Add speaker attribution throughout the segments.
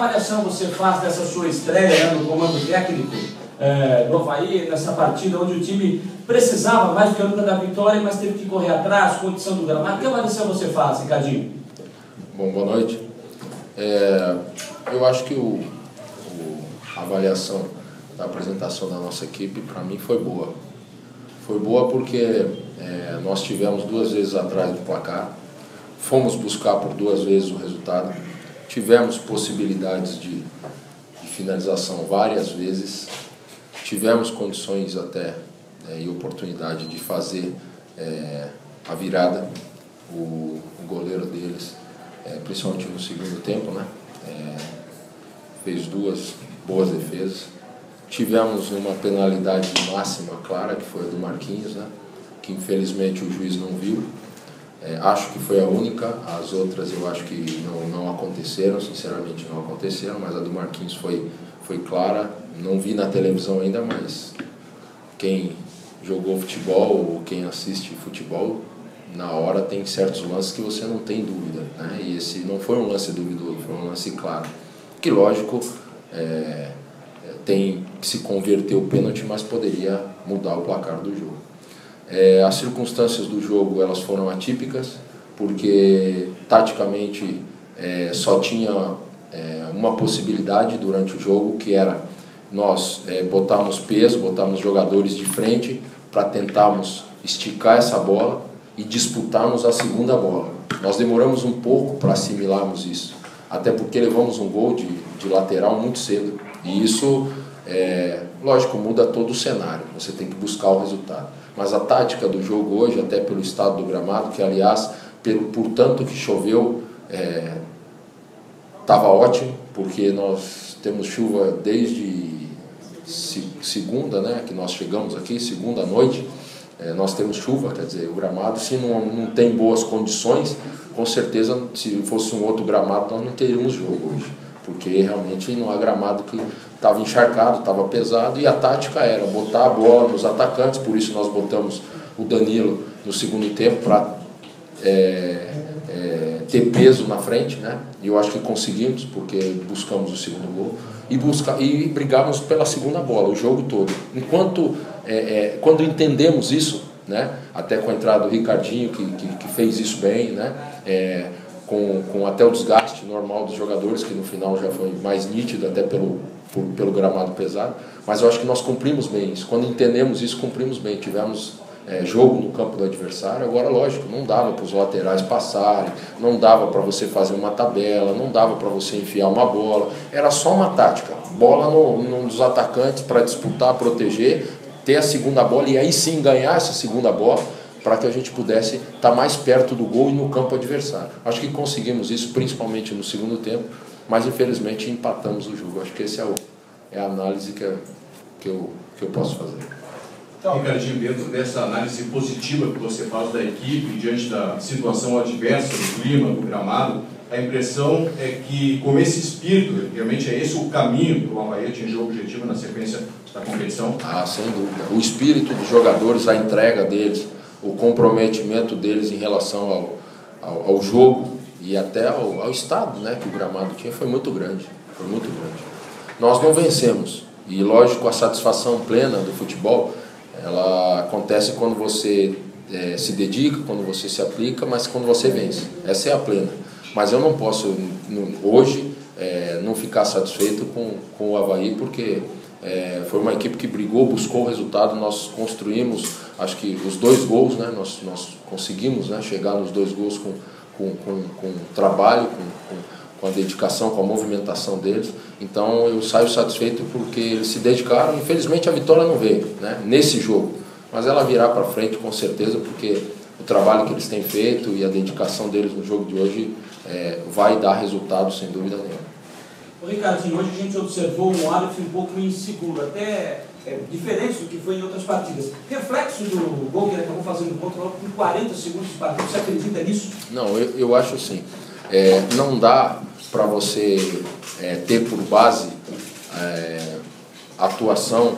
Speaker 1: avaliação você faz dessa sua estreia, né, no comando técnico do Avaí, nessa partida onde o time precisava mais do que nunca da vitória, mas teve que correr atrás, condição do gramado? Que avaliação você faz, Ricardinho?
Speaker 2: Bom, boa noite. Eu acho que a avaliação da apresentação da nossa equipe, para mim, foi boa. Foi boa porque nós tivemos 2 vezes atrás do placar, fomos buscar por 2 vezes o resultado, tivemos possibilidades de finalização várias vezes, tivemos condições até e oportunidade de fazer a virada. O goleiro deles, principalmente no segundo tempo, né, fez 2 boas defesas. Tivemos uma penalidade máxima clara, que foi a do Marquinhos, né, que infelizmente o juiz não viu. Acho que foi a única, as outras eu acho que não aconteceram, sinceramente não aconteceram, mas a do Marquinhos foi clara. Não vi na televisão ainda, mas quem jogou futebol ou quem assiste futebol, na hora tem certos lances que você não tem dúvida, né? E esse não foi um lance duvidoso, foi um lance claro. Que lógico, tem que se converter o pênalti, mas poderia mudar o placar do jogo. As circunstâncias do jogo elas foram atípicas, porque taticamente só tinha uma possibilidade durante o jogo, que era nós botarmos peso, botarmos jogadores de frente para tentarmos esticar essa bola e disputarmos a segunda bola. Nós demoramos um pouco para assimilarmos isso, até porque levamos um gol de lateral muito cedo, e isso, lógico, muda todo o cenário, você tem que buscar o resultado. Mas a tática do jogo hoje, até pelo estado do gramado, que aliás, por tanto que choveu, estava ótimo, porque nós temos chuva desde segunda, né, que nós chegamos aqui, segunda à noite, nós temos chuva, quer dizer, o gramado, se não tem boas condições, com certeza, se fosse um outro gramado, nós não teríamos jogo hoje, porque realmente não há gramado que estava encharcado, estava pesado, e a tática era botar a bola nos atacantes, por isso nós botamos o Danilo no segundo tempo para ter peso na frente, né? E eu acho que conseguimos, porque buscamos o segundo gol e brigamos pela segunda bola o jogo todo. Enquanto quando entendemos isso, né? Até com a entrada do Ricardinho que fez isso bem, né? Com até o desgaste normal dos jogadores, que no final já foi mais nítido até pelo gramado pesado, mas eu acho que nós cumprimos bem isso. Quando entendemos isso, cumprimos bem. Tivemos jogo no campo do adversário. Agora, lógico, não dava para os laterais passarem, não dava para você fazer uma tabela, não dava para você enfiar uma bola, era só uma tática, bola nos atacantes para disputar, proteger, ter a segunda bola e aí sim ganhar essa segunda bola, para que a gente pudesse estar mais perto do gol e no campo adversário. Acho que conseguimos isso, principalmente no segundo tempo, mas infelizmente empatamos o jogo. Acho que essa é a análise que eu posso fazer.
Speaker 3: Então, Ricardinho, dentro dessa análise positiva que você faz da equipe, diante da situação adversa, do clima, do gramado, a impressão é que, com esse espírito, realmente é esse o caminho para o Avaí atingir o objetivo na sequência da competição?
Speaker 2: Sem dúvida. O espírito dos jogadores, a entrega deles, o comprometimento deles em relação ao jogo e até ao estado, né, que o gramado tinha, foi muito grande. Foi muito grande. Nós não vencemos. E, lógico, a satisfação plena do futebol, ela acontece quando você se dedica, quando você se aplica, mas quando você vence. Essa é a plena. Mas eu não posso, hoje, não ficar satisfeito com o Avaí, porque foi uma equipe que brigou, buscou o resultado. Nós construímos, acho que os 2 gols, né? Nós conseguimos, né, chegar nos 2 gols com trabalho, com a dedicação, com a movimentação deles. Então eu saio satisfeito porque eles se dedicaram. Infelizmente a vitória não veio, né, nesse jogo, mas ela virá para frente com certeza, porque o trabalho que eles têm feito e a dedicação deles no jogo de hoje vai dar resultado, sem dúvida nenhuma.
Speaker 1: Ô Ricardinho, hoje a gente observou um árbitro um pouco inseguro, até diferente do que foi em outras partidas. Reflexo do gol que ele acabou fazendo contra logo com 40 segundos de partida, você acredita nisso?
Speaker 2: Não, eu acho assim, não dá para você ter por base a atuação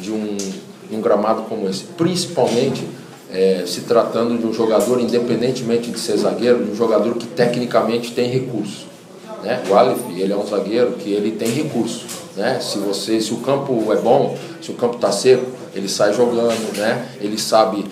Speaker 2: de um gramado como esse, principalmente se tratando de um jogador, independentemente de ser zagueiro, de um jogador que tecnicamente tem recurso. né? O Aleph, ele é um zagueiro que ele tem recurso, né? Se o campo é bom, se o campo está seco, ele sai jogando, né? Ele sabe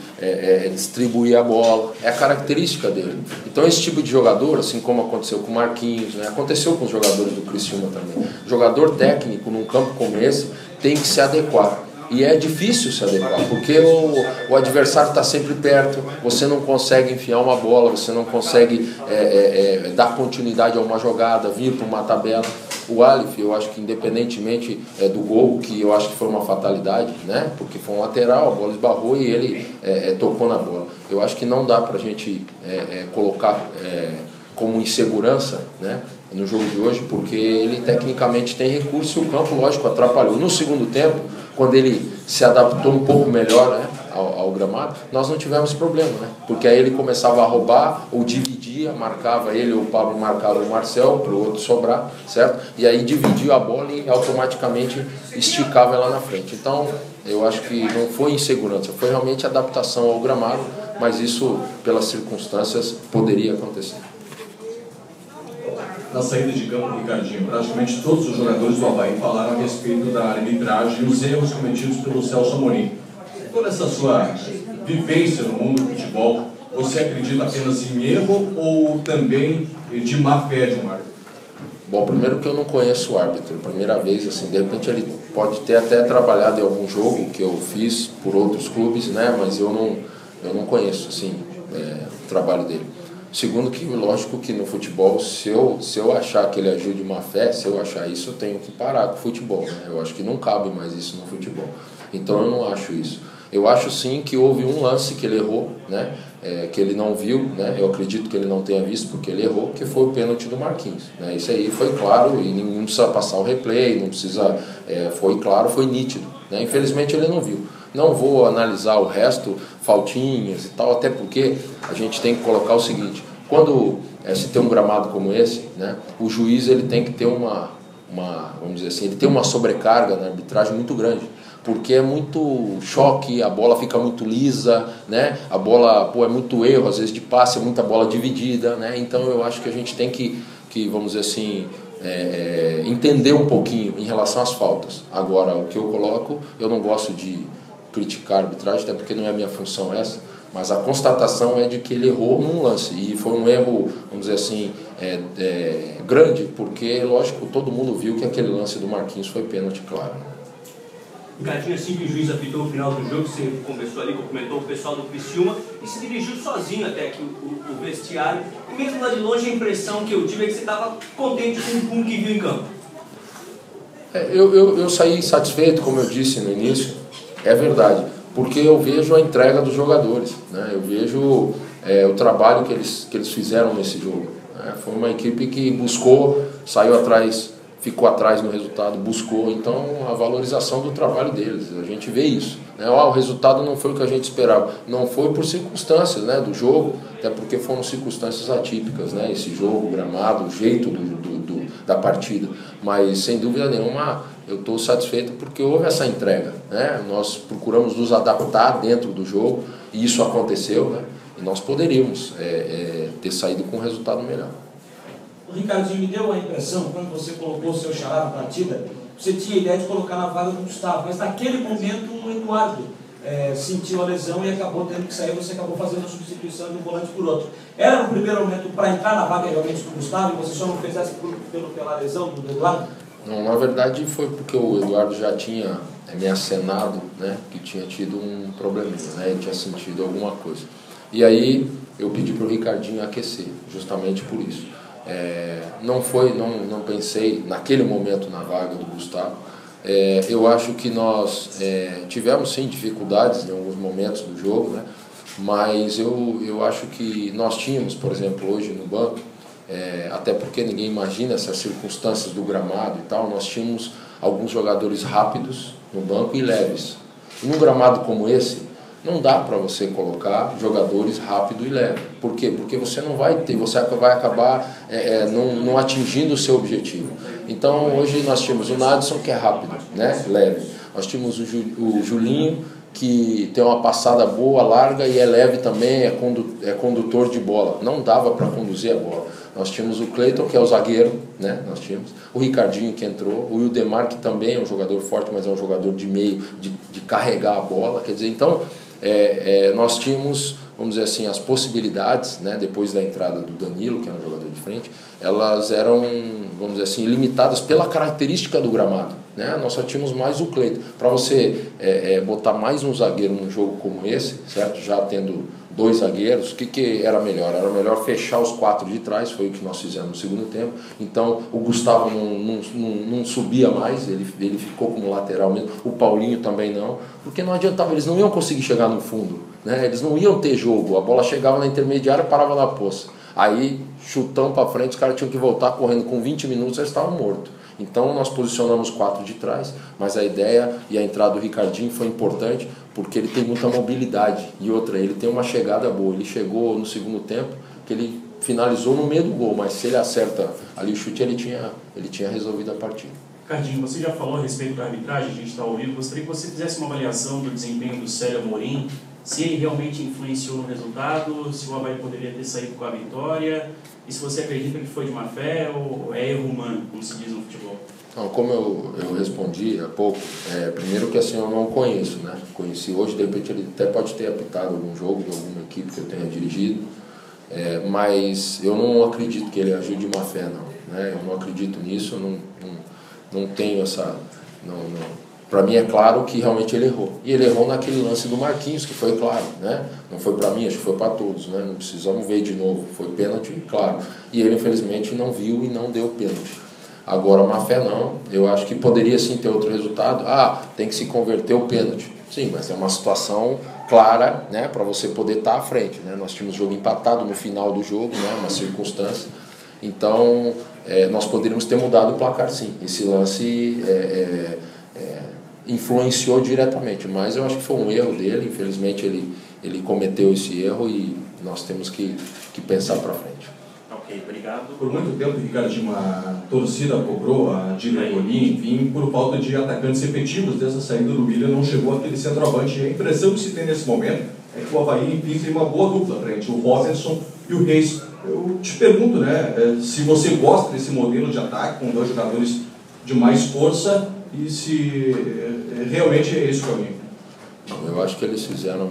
Speaker 2: distribuir a bola, é a característica dele. Então esse tipo de jogador, assim como aconteceu com o Marquinhos, né? Aconteceu com os jogadores do Criciúma também. Jogador técnico num campo como esse tem que se adequar. E é difícil se adequar, porque o adversário está sempre perto, você não consegue enfiar uma bola, você não consegue dar continuidade a uma jogada, vir para uma tabela. O Aleph, eu acho que independentemente do gol, que eu acho que foi uma fatalidade, né? Porque foi um lateral, a bola esbarrou e ele tocou na bola. Eu acho que não dá para a gente colocar como insegurança, né, no jogo de hoje, porque ele tecnicamente tem recurso e o campo, lógico, atrapalhou. No segundo tempo, quando ele se adaptou um pouco melhor, né, ao gramado, nós não tivemos problema, né, porque aí ele começava a roubar ou dividia, marcava ele ou o Pablo marcava o Marcel para o outro sobrar, certo? E aí dividia a bola e automaticamente esticava ela na frente. Então eu acho que não foi insegurança, foi realmente adaptação ao gramado, mas isso pelas circunstâncias poderia acontecer.
Speaker 3: Na saída de campo, Ricardinho, praticamente todos os jogadores do Avaí falaram a respeito da arbitragem e os erros cometidos pelo Celso Amorim. Toda essa sua vivência no mundo do futebol, você acredita apenas em erro ou também de má fé de um árbitro?
Speaker 2: Bom, primeiro que eu não conheço o árbitro, primeira vez, assim, de repente ele pode ter até trabalhado em algum jogo que eu fiz por outros clubes, né, mas eu não conheço, assim, o trabalho dele. Segundo que, lógico que no futebol, se eu achar que ele agiu de má fé, se eu achar isso, eu tenho que parar com o futebol, né? Eu acho que não cabe mais isso no futebol. Então eu não acho isso. Eu acho sim que houve um lance que ele errou, né? Que ele não viu, né? Eu acredito que ele não tenha visto porque ele errou, que foi o pênalti do Marquinhos, né? Isso aí foi claro e não precisa passar o replay, não precisa, foi claro, foi nítido, né? Infelizmente ele não viu. Não vou analisar o resto, faltinhas e tal, até porque a gente tem que colocar o seguinte: quando se tem um gramado como esse, né, o juiz ele tem que ter vamos dizer assim, ele tem uma sobrecarga na arbitragem muito grande, porque é muito choque, a bola fica muito lisa, né, a bola é muito erro, às vezes de passe, é muita bola dividida, né, então eu acho que a gente tem que vamos dizer assim, entender um pouquinho em relação às faltas. Agora, o que eu coloco, eu não gosto de criticar a arbitragem, até porque não é a minha função essa, mas a constatação é de que ele errou num lance, e foi um erro, vamos dizer assim, grande, porque, lógico, todo mundo viu que aquele lance do Marquinhos foi pênalti, claro.
Speaker 4: Ricardinho, assim que o juiz apitou o final do jogo, você conversou ali, cumprimentou o pessoal do Criciúma e se dirigiu sozinho até aqui o vestiário, e mesmo lá de longe a impressão que eu tive é que você estava contente com o que viu em campo.
Speaker 2: Eu saí satisfeito, como eu disse no início, é verdade, porque eu vejo a entrega dos jogadores, né? Eu vejo o trabalho que eles fizeram nesse jogo, né? Foi uma equipe que buscou, saiu atrás, ficou atrás no resultado, buscou, então a valorização do trabalho deles, a gente vê isso, né? O resultado não foi o que a gente esperava, não foi por circunstâncias, né, do jogo, até porque foram circunstâncias atípicas, né? Esse jogo, o gramado, o jeito da partida, mas sem dúvida nenhuma eu estou satisfeito porque houve essa entrega, né? Nós procuramos nos adaptar dentro do jogo e isso aconteceu, né? E nós poderíamos ter saído com um resultado melhor.
Speaker 1: O Ricardinho, me deu a impressão, quando você colocou o seu xará na partida, você tinha a ideia de colocar na vaga do Gustavo, mas naquele momento o Eduardo sentiu a lesão e acabou tendo que sair, você acabou fazendo a substituição de um volante por outro. Era no primeiro momento para entrar na vaga realmente do Gustavo e você só não fez essa pela lesão do Eduardo?
Speaker 2: Não, na verdade foi porque o Eduardo já tinha me acenado, né, que tinha tido um probleminha, né, ele tinha sentido alguma coisa. E aí eu pedi para o Ricardinho aquecer, justamente por isso. Não pensei naquele momento na vaga do Gustavo. Eu acho que nós tivemos sim dificuldades em alguns momentos do jogo, né, mas eu acho que nós tínhamos, por exemplo, hoje no banco, até porque ninguém imagina essas circunstâncias do gramado e tal, nós tínhamos alguns jogadores rápidos no banco e leves. E num gramado como esse, não dá para você colocar jogadores rápido e leve. Por quê? Porque você não vai ter, você vai acabar não atingindo o seu objetivo. Então hoje nós tínhamos o Nadson, que é rápido, né? Leve. Nós tínhamos o Julinho, que tem uma passada boa, larga e é leve também, é condutor de bola. Não dava para conduzir a bola. Nós tínhamos o Cleiton, que é o zagueiro, né? Nós tínhamos o Ricardinho, que entrou, o Wildemar, que também é um jogador forte, mas é um jogador de meio, de carregar a bola. Quer dizer, então, nós tínhamos, vamos dizer assim, as possibilidades, né? Depois da entrada do Danilo, que era um jogador de frente, elas eram, vamos dizer assim, limitadas pela característica do gramado, né? Nós só tínhamos mais o Cleiton. Para você botar mais um zagueiro num jogo como esse, certo? Já tendo 2 zagueiros, o que era melhor? Era melhor fechar os 4 de trás, foi o que nós fizemos no segundo tempo. Então o Gustavo não subia mais, ele ficou como lateral mesmo, o Paulinho também não, porque não adiantava, eles não iam conseguir chegar no fundo, né? Eles não iam ter jogo, a bola chegava na intermediária e parava na poça. Aí, chutão para frente, os caras tinham que voltar correndo, com 20 minutos eles estavam mortos. Então nós posicionamos 4 de trás, mas a ideia e a entrada do Ricardinho foi importante, porque ele tem muita mobilidade. E outra, ele tem uma chegada boa. Ele chegou no segundo tempo, que ele finalizou no meio do gol, mas se ele acerta ali o chute, ele tinha resolvido a partida.
Speaker 5: Ricardinho, você já falou a respeito da arbitragem, a gente está ouvindo. Gostaria que você fizesse uma avaliação do desempenho do Célio Amorim, se ele realmente influenciou no resultado, se o Avaí poderia ter saído com a vitória, e se você acredita que foi de má fé ou é erro humano, como se diz no futebol.
Speaker 2: Não, como eu respondi há pouco, primeiro que assim eu não conheço, né? Conheci hoje, de repente ele até pode ter apitado algum jogo de alguma equipe que eu tenha dirigido, mas eu não acredito que ele agiu de má fé, não, né? Eu não acredito nisso, eu não tenho essa... Para mim é claro que realmente ele errou. E ele errou naquele lance do Marquinhos, que foi claro, né? Não foi para mim, acho que foi para todos, né? Não precisamos ver de novo, foi pênalti, claro. E ele infelizmente não viu e não deu pênalti. Agora, má fé não, eu acho que poderia sim ter outro resultado. Tem que se converter o pênalti. Sim, mas é uma situação clara, né? Para você poder estar à frente, né? Nós tínhamos o jogo empatado no final do jogo, né? Uma circunstância. Então, nós poderíamos ter mudado o placar sim. Esse lance influenciou diretamente, mas eu acho que foi um erro dele, infelizmente ele cometeu esse erro e nós temos que pensar para frente.
Speaker 5: Ok, obrigado.
Speaker 3: Por muito tempo, Ricardinho, a torcida cobrou a Dirigoni, enfim, por falta de atacantes efetivos dessa saída do William, não chegou aquele centroavante. E a impressão que se tem nesse momento é que o Avaí, enfim, tem uma boa dupla frente, o Robertson e o Reis. Eu te pergunto, né, se você gosta desse modelo de ataque com 2 jogadores de mais força e se realmente é esse o caminho.
Speaker 2: Eu acho que eles fizeram,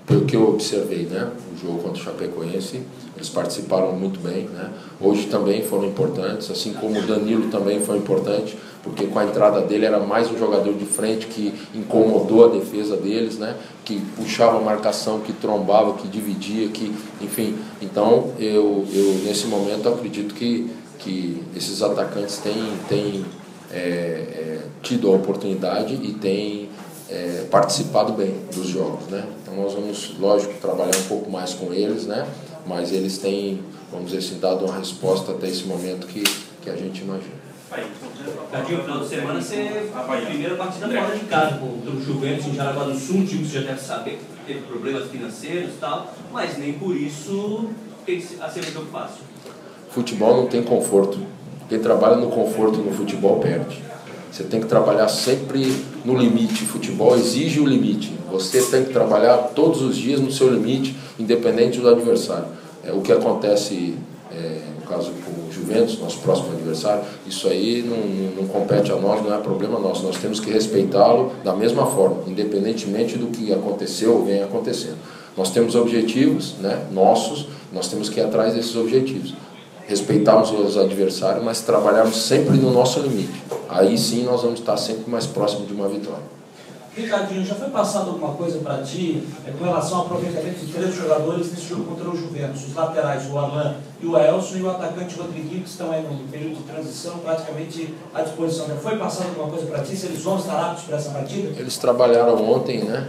Speaker 2: pelo que eu observei, né, o jogo contra o Chapecoense, eles participaram muito bem, né? Hoje também foram importantes, assim como o Danilo também foi importante, porque com a entrada dele era mais um jogador de frente que incomodou a defesa deles, né? Que puxava a marcação, que trombava, que dividia, enfim. Então eu nesse momento acredito que esses atacantes têm tido a oportunidade e têm participado bem dos jogos, né? Então nós vamos, lógico, trabalhar um pouco mais com eles, né? Mas eles têm, vamos dizer assim, dado uma resposta até esse momento que a gente imagina.
Speaker 4: Ricardinho, no final de semana você a primeira partida fora de casa contra o Juventus em Jaraguá do Sul, um time que você já deve saber que teve problemas financeiros e tal, mas nem por isso tem que ser um jogo fácil.
Speaker 2: Futebol não tem conforto. Quem trabalha no conforto no futebol perde. Você tem que trabalhar sempre no limite. Futebol exige o limite. Você tem que trabalhar todos os dias no seu limite, independente do adversário. O que acontece, no caso com o Juventus, nosso próximo adversário, isso aí não compete a nós, não é problema nosso. Nós temos que respeitá-lo da mesma forma, independentemente do que aconteceu ou vem acontecendo. Nós temos objetivos, né, nossos, nós temos que ir atrás desses objetivos. Respeitarmos os adversários, mas trabalharmos sempre no nosso limite. Aí sim nós vamos estar sempre mais próximos de uma vitória.
Speaker 1: Ricardinho, já foi passado alguma coisa para ti com relação ao aproveitamento de 3 jogadores nesse jogo contra o Juventus? Os laterais, o Alan e o Elson, e o atacante Rodriguinho, que estão aí no período de transição, praticamente à disposição. Já foi passado alguma coisa para ti? Se eles vão estar aptos para essa partida?
Speaker 2: Eles trabalharam ontem, né,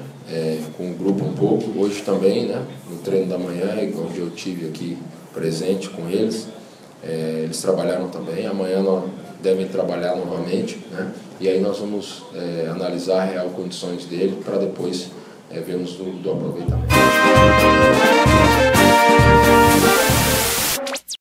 Speaker 2: com o grupo um pouco, hoje também, né, no treino da manhã, onde eu tive aqui presente com eles. Eles trabalharam também, amanhã nós devem trabalhar novamente, né? E aí nós vamos analisar a real condições dele para depois vermos do aproveitamento.